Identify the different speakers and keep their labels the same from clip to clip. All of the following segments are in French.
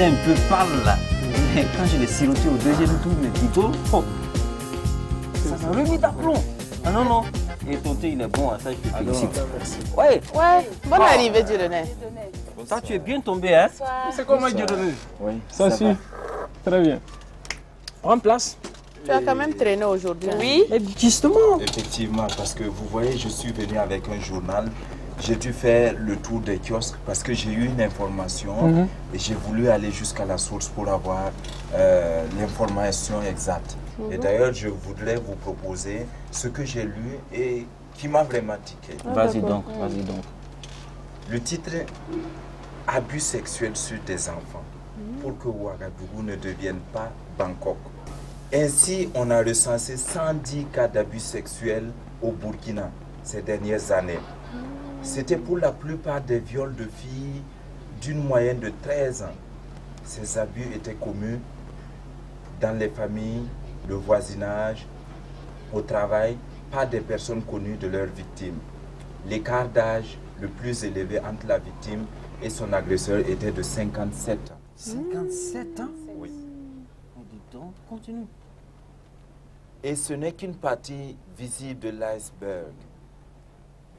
Speaker 1: était un peu pâle là. Mais quand je l'ai siroté au deuxième tour, mais plutôt, oh, ça m'a remis d'aplomb. Ah non, non. Et ton thé, il est bon, ça je te félicite. Ouais.
Speaker 2: Ouais, bonne arrivée, Dieudonné.
Speaker 1: Ça, tu es bien tombé, hein?
Speaker 3: C'est comment Dieudonné?
Speaker 1: Oui.
Speaker 3: Ça aussi. Très bien. Prends place.
Speaker 2: Tu as quand même traîné aujourd'hui.
Speaker 4: Oui.
Speaker 1: Mais justement.
Speaker 5: Effectivement, parce que vous voyez, je suis venu avec un journal. J'ai dû faire le tour des kiosques parce que j'ai eu une information et j'ai voulu aller jusqu'à la source pour avoir l'information exacte. Et d'ailleurs, je voudrais vous proposer ce que j'ai lu et qui m'a vraiment tiqué.
Speaker 1: Vas-y donc, vas-y donc.
Speaker 5: Le titre « Abus sexuels sur des enfants pour que Ouagadougou ne devienne pas Bangkok ». Ainsi, on a recensé 110 cas d'abus sexuels au Burkina ces dernières années. C'était pour la plupart des viols de filles d'une moyenne de 13 ans. Ces abus étaient commis dans les familles, le voisinage, au travail, par des personnes connues de leurs victimes. L'écart d'âge le plus élevé entre la victime et son agresseur était de 57 ans.
Speaker 1: 57 ans?
Speaker 5: Oui.
Speaker 1: Dis donc, continue.
Speaker 5: Et ce n'est qu'une partie visible de l'iceberg.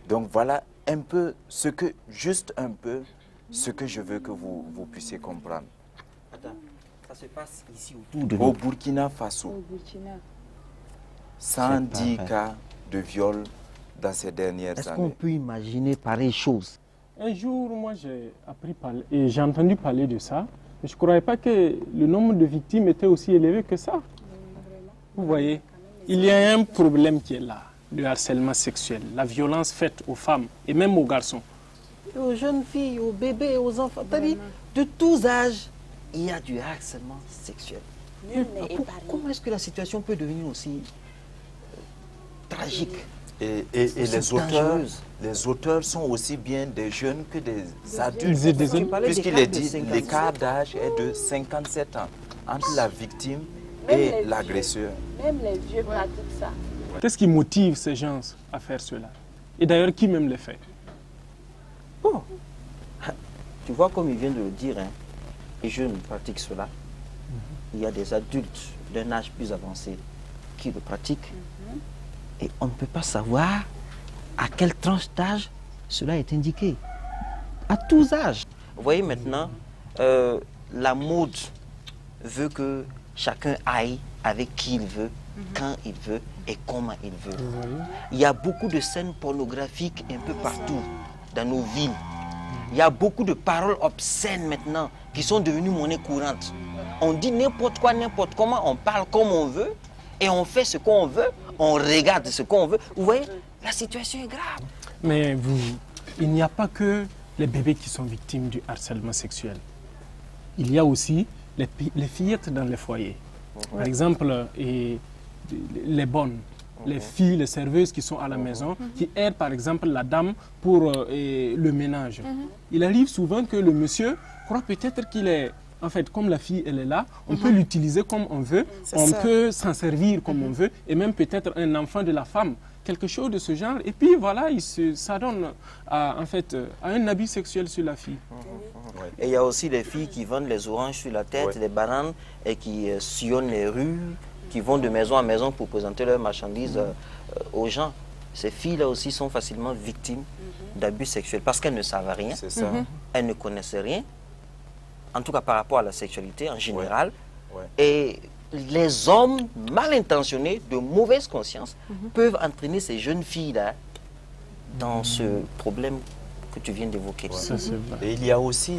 Speaker 5: Donc voilà un peu ce que, juste un peu, ce que je veux que vous puissiez comprendre.
Speaker 1: Attends, ça se passe ici autour de nous.
Speaker 5: Au Burkina Faso, 110 cas de viol dans ces dernières
Speaker 1: Est-ce qu'on
Speaker 5: années.
Speaker 1: peut imaginer pareille chose?
Speaker 3: Un jour, moi, j'ai appris parler et j'ai entendu parler de ça. Mais je ne croyais pas que le nombre de victimes était aussi élevé que ça. Vous voyez, il y a un problème qui est là, le harcèlement sexuel, la violence faite aux femmes et même aux garçons.
Speaker 1: Aux jeunes filles, aux bébés, aux enfants, c'est-à-dire de tous âges, il y a du harcèlement sexuel. Comment est-ce que la situation peut devenir aussi tragique?
Speaker 5: Et
Speaker 1: dangereuse.
Speaker 5: les auteurs sont aussi bien des jeunes que des adultes.
Speaker 3: Tu
Speaker 1: parlais
Speaker 5: Puisqu'il
Speaker 1: d'écart
Speaker 5: est
Speaker 1: de
Speaker 5: dit,
Speaker 1: 57.
Speaker 5: l'écart d'âge est de 57 ans entre la victime et l'agresseur.
Speaker 4: Même les vieux pratiquent ça.
Speaker 3: Qu'est-ce qui motive ces gens à faire cela? Et d'ailleurs, qui même les fait?
Speaker 1: Bon, tu vois comme il vient de le dire, hein, les jeunes pratiquent cela. Il y a des adultes d'un âge plus avancé qui le pratiquent. Et on ne peut pas savoir à quelle tranche d'âge cela est indiqué. À tous âges. Vous voyez maintenant, la mode veut que chacun aille avec qui il veut, quand il veut et comment il veut. Il y a beaucoup de scènes pornographiques un peu partout dans nos villes. Il y a beaucoup de paroles obscènes maintenant qui sont devenues monnaie courante. On dit n'importe quoi, n'importe comment, on parle comme on veut et on fait ce qu'on veut, on regarde ce qu'on veut. Vous voyez, la situation est grave.
Speaker 3: Mais il n'y a pas que les bébés qui sont victimes du harcèlement sexuel. Il y a aussi les fillettes dans les foyers. Par exemple, les bonnes, les filles, les serveuses qui sont à la maison, qui aident par exemple la dame pour le ménage. Il arrive souvent que le monsieur croit peut-être qu'il est... En fait, comme la fille, elle est là, on peut l'utiliser comme on veut, on peut s'en servir comme on veut, et même peut-être un enfant de la femme, quelque chose de ce genre. Et puis voilà, il s'adonne à un abus sexuel sur la fille.
Speaker 1: Et il y a aussi les filles qui vendent les oranges sur la tête, les bananes, et qui sillonnent les rues, qui vont de maison à maison pour présenter leurs marchandises aux gens. Ces filles-là aussi sont facilement victimes d'abus sexuels parce qu'elles ne savent rien, elles ne connaissent rien, en tout cas par rapport à la sexualité en général. Et les hommes mal intentionnés, de mauvaise conscience, peuvent entraîner ces jeunes filles-là dans ce problème que tu viens d'évoquer.
Speaker 5: Et il y a aussi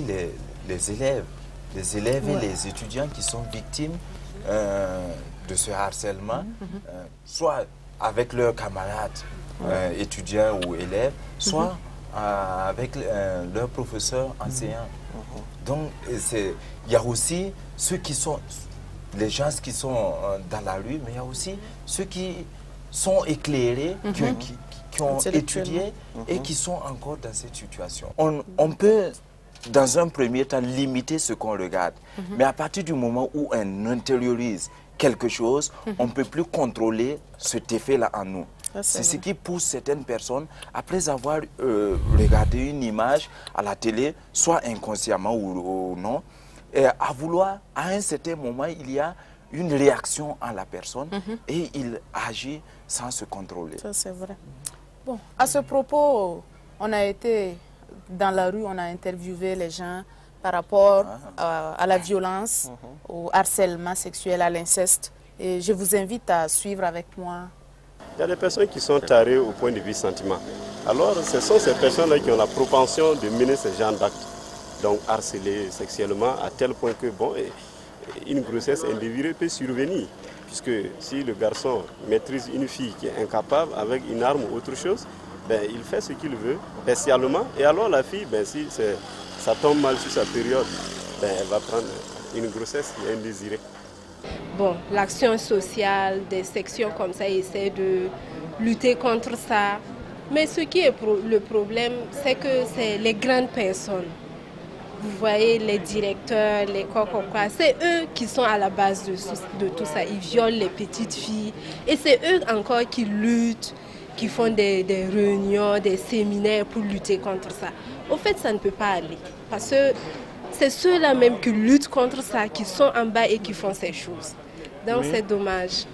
Speaker 5: les élèves et les étudiants qui sont victimes de ce harcèlement, soit avec leurs camarades étudiants ou élèves, soit avec leurs professeurs enseignants. Donc il y a aussi ceux qui sont, les gens qui sont dans la rue, mais il y a aussi ceux qui sont éclairés, qui ont étudié et qui sont encore dans cette situation. On peut, dans un premier temps, limiter ce qu'on regarde. Mais à partir du moment où on intériorise quelque chose, on ne peut plus contrôler cet effet-là en nous. C'est ce qui pousse certaines personnes, après avoir regardé une image à la télé, soit inconsciemment ou non, à vouloir, à un certain moment, il y a une réaction en la personne et il agit sans se contrôler.
Speaker 2: Ça, c'est vrai. Bon, à ce propos, on a été dans la rue, on a interviewé les gens par rapport à la violence, au harcèlement sexuel, à l'inceste. Et je vous invite à suivre avec moi.
Speaker 6: Il y a des personnes qui sont tarées au point de vue sentiment. Alors, ce sont ces personnes-là qui ont la propension de mener ce genre d'actes. Donc, harceler sexuellement à tel point que, bon, une grossesse indésirée peut survenir. Puisque si le garçon maîtrise une fille qui est incapable avec une arme ou autre chose, ben, il fait ce qu'il veut, spécialement. Et alors la fille, ben, si ça tombe mal sur sa période, ben, elle va prendre une grossesse indésirée.
Speaker 4: Bon, l'action sociale, des sections comme ça, essaie de lutter contre ça. Mais ce qui est le problème, c'est que c'est les grandes personnes. Vous voyez, les directeurs, les quoi, c'est eux qui sont à la base de tout ça. Ils violent les petites filles. Et c'est eux encore qui luttent, qui font des réunions, des séminaires pour lutter contre ça. Au fait, ça ne peut pas aller. Parce que c'est ceux-là même qui luttent contre ça, qui sont en bas et qui font ces choses. Donc oui, c'est dommage.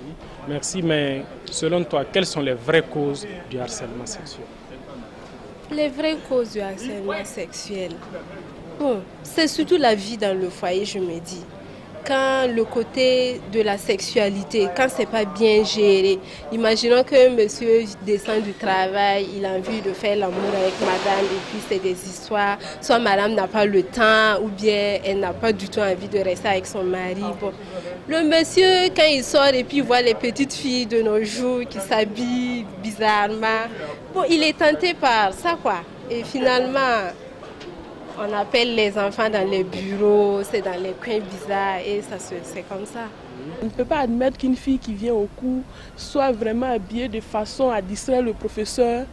Speaker 3: Merci, mais selon toi, quelles sont les vraies causes du harcèlement sexuel?
Speaker 4: Les vraies causes du harcèlement sexuel, bon, c'est surtout la vie dans le foyer, je me dis. Quand le côté de la sexualité, quand c'est pas bien géré, imaginons qu'un monsieur descend du travail, il a envie de faire l'amour avec madame et puis c'est des histoires, soit madame n'a pas le temps ou bien elle n'a pas du tout envie de rester avec son mari. Bon. Le monsieur, quand il sort et puis il voit les petites filles de nos jours qui s'habillent bizarrement, bon, il est tenté par ça quoi. Et finalement, on appelle les enfants dans les bureaux, c'est dans les coins bizarres et c'est comme ça.
Speaker 7: On ne peut pas admettre qu'une fille qui vient au cours soit vraiment habillée de façon à distraire le professeur.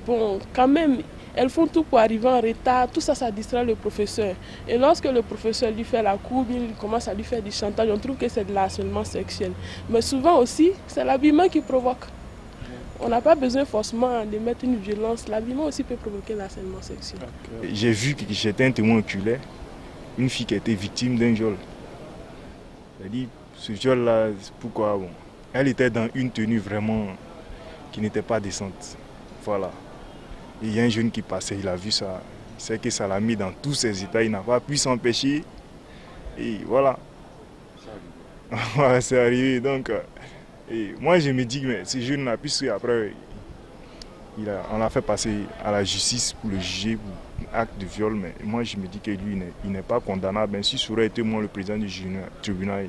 Speaker 7: Bon, quand même, elles font tout pour arriver en retard, tout ça, ça distrait le professeur. Et lorsque le professeur lui fait la cour, il commence à lui faire du chantage, on trouve que c'est de l'harcèlement sexuel. Mais souvent aussi, c'est l'habillement qui provoque. On n'a pas besoin forcément de mettre une violence. L'habillement aussi peut provoquer l'harcèlement sexuel.
Speaker 8: J'ai vu que j'étais un témoin oculaire, une fille qui a été victime d'un viol. Elle dit, ce viol-là, pourquoi bon, elle était dans une tenue vraiment qui n'était pas décente. Voilà. Et il y a un jeune qui passait, il a vu ça. C'est que ça l'a mis dans tous ses états, il n'a pas pu s'empêcher. Et voilà. Voilà, c'est arrivé. Donc, et moi, je me dis que ce jeune-là, puisque après, on l'a fait passer à la justice pour le juger pour un acte de viol, mais moi, je me dis que lui, il n'est pas condamnable. Ben, si ça aurait été moi le président du tribunal,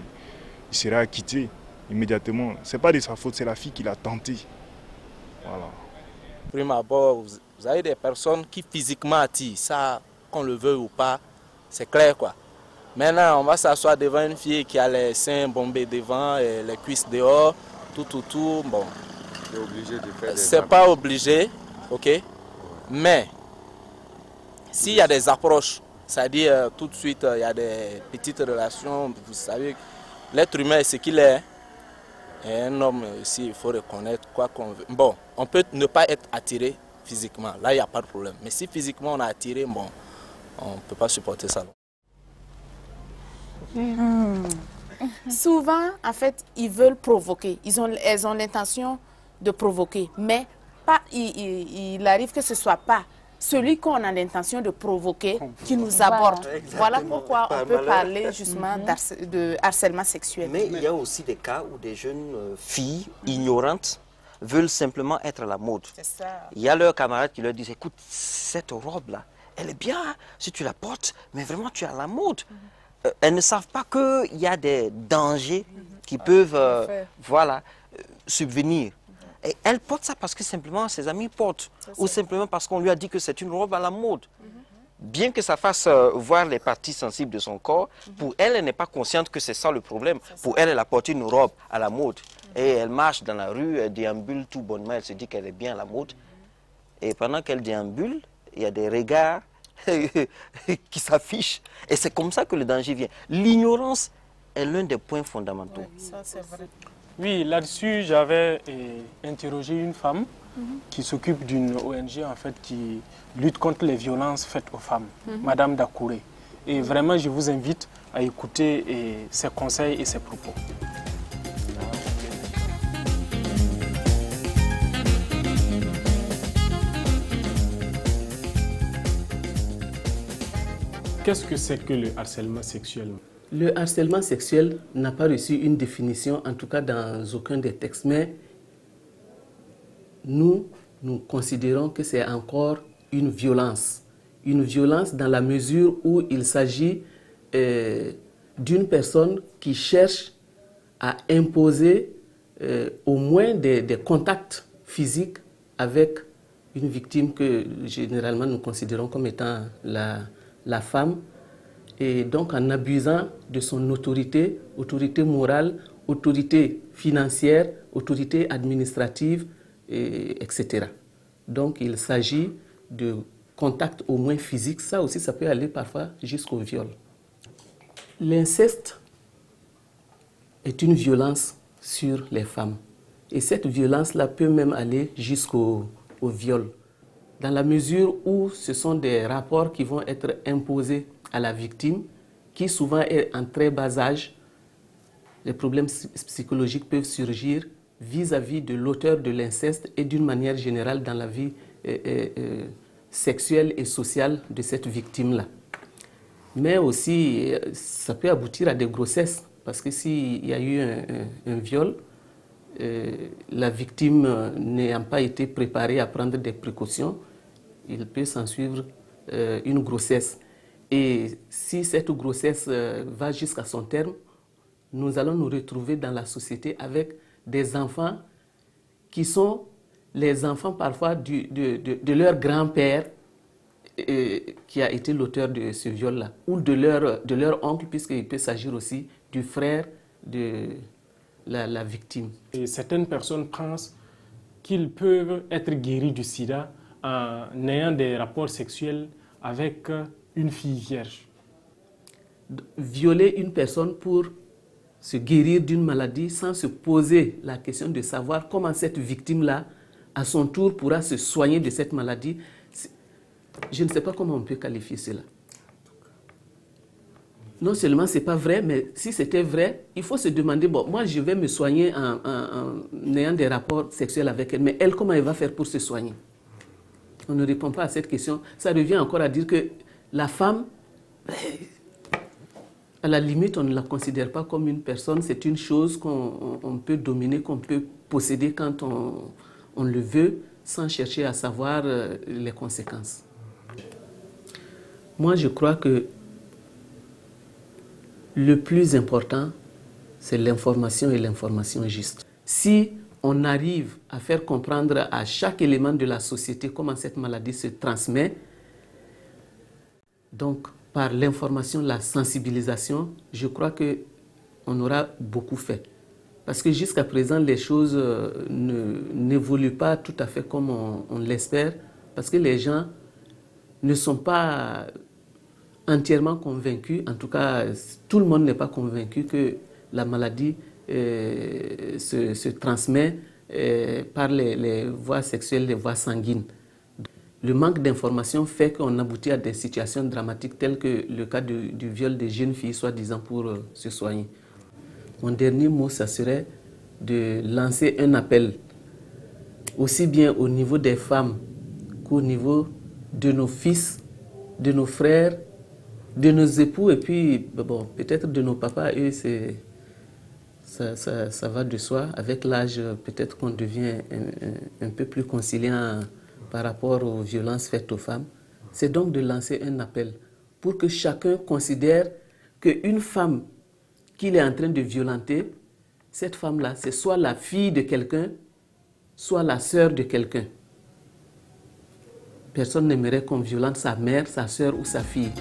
Speaker 8: il serait acquitté immédiatement. Ce n'est pas de sa faute, c'est la fille qui l'a tenté. Voilà.
Speaker 9: Prime abord, vous avez des personnes qui physiquement attirent, ça, qu'on le veuille ou pas, c'est clair quoi. Maintenant, on va s'asseoir devant une fille qui a les seins bombés devant, et les cuisses dehors, tout, bon.
Speaker 10: C'est obligé de faire des...
Speaker 9: C'est pas obligé, ok. Mais, s'il y a des approches, c'est-à-dire tout de suite, il y a des petites relations, vous savez, l'être humain est ce qu'il est. Et un homme aussi, il faut reconnaître quoi qu'on veut. Bon, on peut ne pas être attiré physiquement, là il n'y a pas de problème. Mais si physiquement on est attiré, bon, on ne peut pas supporter ça.
Speaker 2: Souvent, en fait, ils veulent provoquer. Elles ont l'intention de provoquer, mais pas, il arrive que ce ne soit pas celui qu'on a l'intention de provoquer qui nous aborde. Voilà pourquoi on peut parler justement de harcèlement sexuel.
Speaker 1: Mais il y a aussi des cas où des jeunes filles ignorantes veulent simplement être à la mode. Il y a leurs camarades qui leur disent, écoute, cette robe-là, elle est bien si tu la portes, mais vraiment tu es à la mode. Elles ne savent pas qu'il y a des dangers qui peuvent subvenir. Et elle porte ça parce que simplement ses amis portent, ou simplement parce qu'on lui a dit que c'est une robe à la mode. Bien que ça fasse voir les parties sensibles de son corps, pour elle, elle n'est pas consciente que c'est ça le problème. Pour elle, elle a porté une robe à la mode. Et elle marche dans la rue, elle déambule tout bonnement, elle se dit qu'elle est bien à la mode. Et pendant qu'elle déambule, il y a des regards qui s'affichent. Et c'est comme ça que le danger vient. L'ignorance est l'un des points fondamentaux.
Speaker 2: Ouais, ça, c'est vrai.
Speaker 3: Oui, là-dessus, j'avais interrogé une femme qui s'occupe d'une ONG en fait, qui lutte contre les violences faites aux femmes, Madame Dakouré. Et vraiment, je vous invite à écouter ses conseils et ses propos. Qu'est-ce que c'est que le harcèlement sexuel?
Speaker 11: Le harcèlement sexuel n'a pas reçu une définition, en tout cas dans aucun des textes, mais nous considérons que c'est encore une violence. Une violence dans la mesure où il s'agit d'une personne qui cherche à imposer au moins des contacts physiques avec une victime que généralement nous considérons comme étant la femme, et donc en abusant de son autorité, autorité morale, autorité financière, autorité administrative, etc. Donc il s'agit de contacts au moins physiques, ça aussi ça peut aller parfois jusqu'au viol. L'inceste est une violence sur les femmes, et cette violence-là peut même aller jusqu'au viol, dans la mesure où ce sont des rapports qui vont être imposés à la victime, qui souvent est en très bas âge. Les problèmes psychologiques peuvent surgir vis-à-vis de l'auteur de l'inceste et d'une manière générale dans la vie sexuelle et sociale de cette victime-là. Mais aussi, ça peut aboutir à des grossesses, parce que s'il y a eu un viol, la victime n'ayant pas été préparée à prendre des précautions, il peut s'en suivre une grossesse. Et si cette grossesse va jusqu'à son terme, nous allons nous retrouver dans la société avec des enfants qui sont les enfants parfois de leur grand-père qui a été l'auteur de ce viol-là, ou de leur oncle, puisqu'il peut s'agir aussi du frère de la victime.
Speaker 3: Et certaines personnes pensent qu'ils peuvent être guéris du sida en ayant des rapports sexuels avec une fille vierge.
Speaker 11: Violer une personne pour se guérir d'une maladie sans se poser la question de savoir comment cette victime-là, à son tour, pourra se soigner de cette maladie, je ne sais pas comment on peut qualifier cela. Non seulement ce n'est pas vrai, mais si c'était vrai, il faut se demander, bon, moi je vais me soigner en ayant des rapports sexuels avec elle, mais elle, comment elle va faire pour se soigner? On ne répond pas à cette question. Ça revient encore à dire que la femme, à la limite, on ne la considère pas comme une personne, c'est une chose qu'on peut dominer, qu'on peut posséder quand on le veut, sans chercher à savoir les conséquences. Moi, je crois que le plus important, c'est l'information et l'information juste. Si on arrive à faire comprendre à chaque élément de la société comment cette maladie se transmet, donc par l'information, la sensibilisation, je crois qu'on aura beaucoup fait. Parce que jusqu'à présent, les choses n'évoluent pas tout à fait comme on l'espère, parce que les gens ne sont pas entièrement convaincus, en tout cas, tout le monde n'est pas convaincu que la maladie se transmet par les voies sexuelles, les voies sanguines. Le manque d'information fait qu'on aboutit à des situations dramatiques telles que le cas du viol des jeunes filles, soi-disant pour se soigner. Mon dernier mot, ça serait de lancer un appel, aussi bien au niveau des femmes qu'au niveau de nos fils, de nos frères, de nos époux, et puis bon, peut-être de nos papas. Eux, ça va de soi. Avec l'âge, peut-être qu'on devient un peu plus conciliant par rapport aux violences faites aux femmes. C'est donc de lancer un appel pour que chacun considère qu'une femme qu'il est en train de violenter, cette femme-là, c'est soit la fille de quelqu'un, soit la sœur de quelqu'un. Personne n'aimerait qu'on violente sa mère, sa sœur ou sa fille.